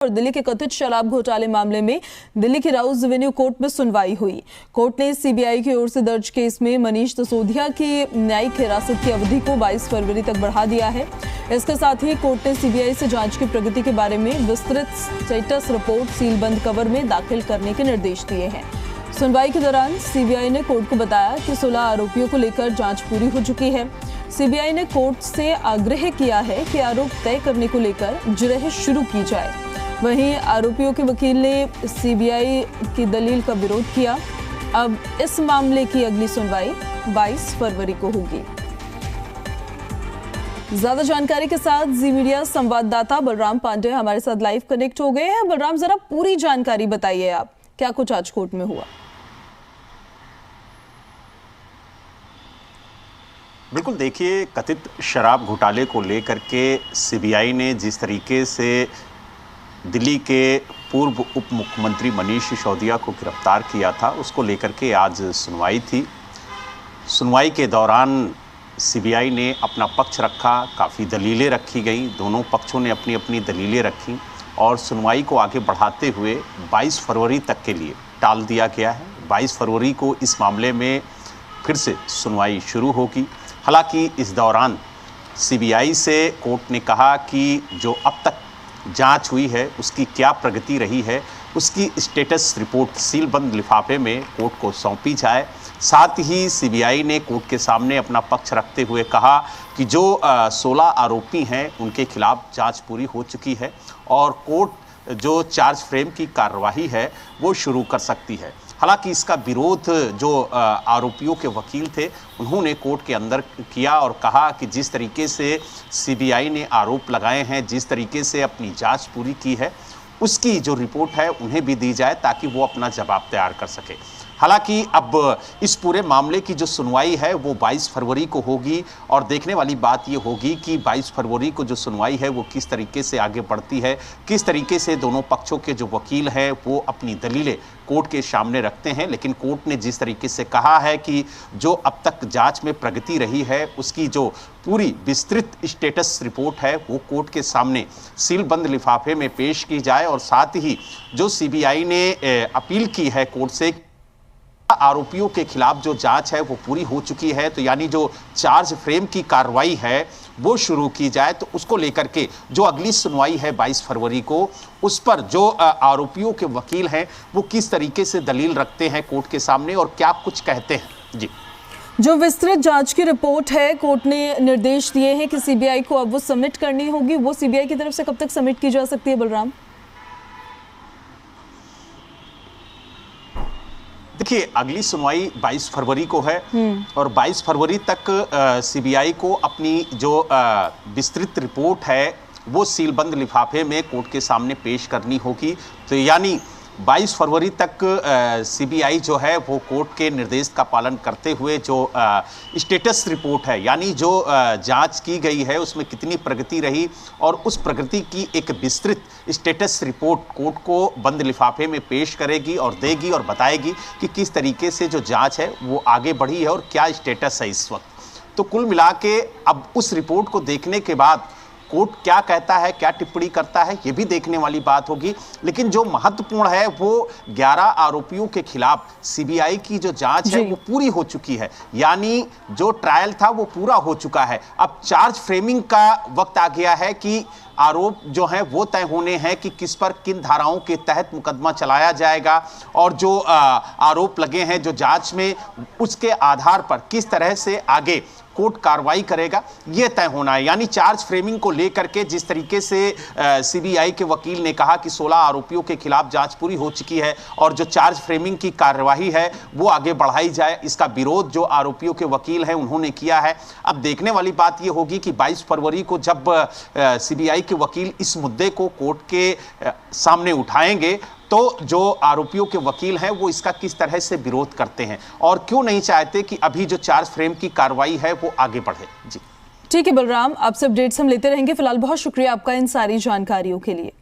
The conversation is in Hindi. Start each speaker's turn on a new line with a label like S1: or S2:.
S1: और दिल्ली के कथित शराब घोटाले मामले में दिल्ली की राउज एवेन्यू कोर्ट में सुनवाई हुई। कोर्ट ने सीबीआई की ओर से दर्ज केस में मनीष सिसोदिया की न्यायिक हिरासत की अवधि को 22 फरवरी तक बढ़ा दिया है। इसके साथ ही कोर्ट ने सीबीआई से जांच की प्रगति के बारे में विस्तृत स्टेटस रिपोर्ट सीलबंद कवर में दाखिल करने के निर्देश दिए हैं। सुनवाई के दौरान सीबीआई ने कोर्ट को बताया कि 16 आरोपियों को लेकर जांच पूरी हो चुकी है। सीबीआई ने कोर्ट से आग्रह किया है कि आरोप तय करने को लेकर जिरह शुरू की जाए। वहीं आरोपियों के वकील ने सीबीआई की दलील का विरोध किया। अब इस मामले की अगली सुनवाई 22 फरवरी को होगी। ज्यादा जानकारी के साथ जी मीडिया संवाददाता बलराम पांडे हमारे साथ लाइव कनेक्ट हो गए हैं। बलराम, जरा पूरी जानकारी बताइए, आप क्या कुछ आज कोर्ट में हुआ?
S2: बिल्कुल, देखिए, कथित शराब घोटाले को लेकर के सीबीआई ने जिस तरीके से दिल्ली के पूर्व उप मुख्यमंत्री मनीष सिसोदिया को गिरफ्तार किया था, उसको लेकर के आज सुनवाई थी। सुनवाई के दौरान सीबीआई ने अपना पक्ष रखा, काफ़ी दलीलें रखी गई, दोनों पक्षों ने अपनी अपनी दलीलें रखी और सुनवाई को आगे बढ़ाते हुए 22 फरवरी तक के लिए टाल दिया गया है। 22 फरवरी को इस मामले में फिर से सुनवाई शुरू होगी। हालांकि इस दौरान सीबीआई से कोर्ट ने कहा कि जो अब तक जांच हुई है उसकी क्या प्रगति रही है, उसकी स्टेटस रिपोर्ट सीलबंद लिफाफे में कोर्ट को सौंपी जाए। साथ ही सीबीआई ने कोर्ट के सामने अपना पक्ष रखते हुए कहा कि जो 16 आरोपी हैं उनके खिलाफ जांच पूरी हो चुकी है और कोर्ट जो चार्ज फ्रेम की कार्यवाही है वो शुरू कर सकती है। हालांकि इसका विरोध जो आरोपियों के वकील थे उन्होंने कोर्ट के अंदर किया और कहा कि जिस तरीके से सीबीआई ने आरोप लगाए हैं, जिस तरीके से अपनी जांच पूरी की है, उसकी जो रिपोर्ट है उन्हें भी दी जाए ताकि वो अपना जवाब तैयार कर सके। हालांकि अब इस पूरे मामले की जो सुनवाई है वो 22 फरवरी को होगी और देखने वाली बात ये होगी कि 22 फरवरी को जो सुनवाई है वो किस तरीके से आगे बढ़ती है, किस तरीके से दोनों पक्षों के जो वकील हैं वो अपनी दलीलें कोर्ट के सामने रखते हैं। लेकिन कोर्ट ने जिस तरीके से कहा है कि जो अब तक जांच में प्रगति रही है उसकी जो पूरी विस्तृत स्टेटस रिपोर्ट है वो कोर्ट के सामने सीलबंद लिफाफे में पेश की जाए और साथ ही जो सीबीआई ने अपील की है कोर्ट से आरोपियों के खिलाफ जो जांच है वो पूरी हो चुकी है, तो यानी जो चार्ज फ्रेम की कार्रवाई है वो शुरू की जाए, तो उसको लेकर के जो अगली सुनवाई है 22 फरवरी को, उस पर जो आरोपियों के वकील हैं वो किस तरीके से दलील रखते हैं कोर्ट के सामने और क्या कुछ कहते हैं। जी,
S1: जो विस्तृत जांच की रिपोर्ट है कोर्ट ने निर्देश दिए हैं कि सीबीआई को अब वो सबमिट करनी होगी, वो सीबीआई की तरफ से कब तक सबमिट की जा सकती है बलराम?
S2: देखिए, अगली सुनवाई 22 फरवरी को है और 22 फरवरी तक सीबीआई को अपनी जो विस्तृत रिपोर्ट है वो सीलबंद लिफाफे में कोर्ट के सामने पेश करनी होगी। तो यानी 22 फरवरी तक सीबीआई जो है वो कोर्ट के निर्देश का पालन करते हुए जो स्टेटस रिपोर्ट है, यानी जो जांच की गई है उसमें कितनी प्रगति रही और उस प्रगति की एक विस्तृत स्टेटस रिपोर्ट कोर्ट को बंद लिफाफे में पेश करेगी और देगी और बताएगी कि किस तरीके से जो जांच है वो आगे बढ़ी है और क्या स्टेटस है इस वक्त। तो कुल मिला के अब उस रिपोर्ट को देखने के बाद कोर्ट क्या कहता है, क्या टिप्पणी करता है, ये भी देखने वाली बात होगी। लेकिन जो महत्वपूर्ण है वो 11 आरोपियों के खिलाफ सीबीआई की जो जांच है वो पूरी हो चुकी है, यानी जो ट्रायल था वो पूरा हो चुका है। अब चार्ज फ्रेमिंग का वक्त आ गया है कि आरोप जो हैं वो तय होने हैं कि किस पर किन धाराओं के तहत मुकदमा चलाया जाएगा और जो आरोप लगे हैं जो जांच में उसके आधार पर किस तरह से आगे कोर्ट कार्रवाई करेगा ये तय होना है। यानी चार्ज फ्रेमिंग को लेकर के जिस तरीके से सीबीआई के वकील ने कहा कि 16 आरोपियों के खिलाफ जांच पूरी हो चुकी है और जो चार्ज फ्रेमिंग की कार्यवाही है वो आगे बढ़ाई जाए, इसका विरोध जो आरोपियों के वकील हैं उन्होंने किया है। अब देखने वाली बात ये होगी कि 22 फरवरी को जब सीबीआई के वकील इस मुद्दे को कोर्ट के सामने उठाएंगे तो जो आरोपियों के वकील हैं वो इसका किस तरह से विरोध करते हैं और क्यों नहीं चाहते कि अभी जो चार्ज फ्रेम की कार्रवाई है वो आगे बढ़े। जी,
S1: ठीक है बलराम, आपसे अपडेट्स हम लेते रहेंगे। फिलहाल बहुत शुक्रिया आपका इन सारी जानकारियों के लिए।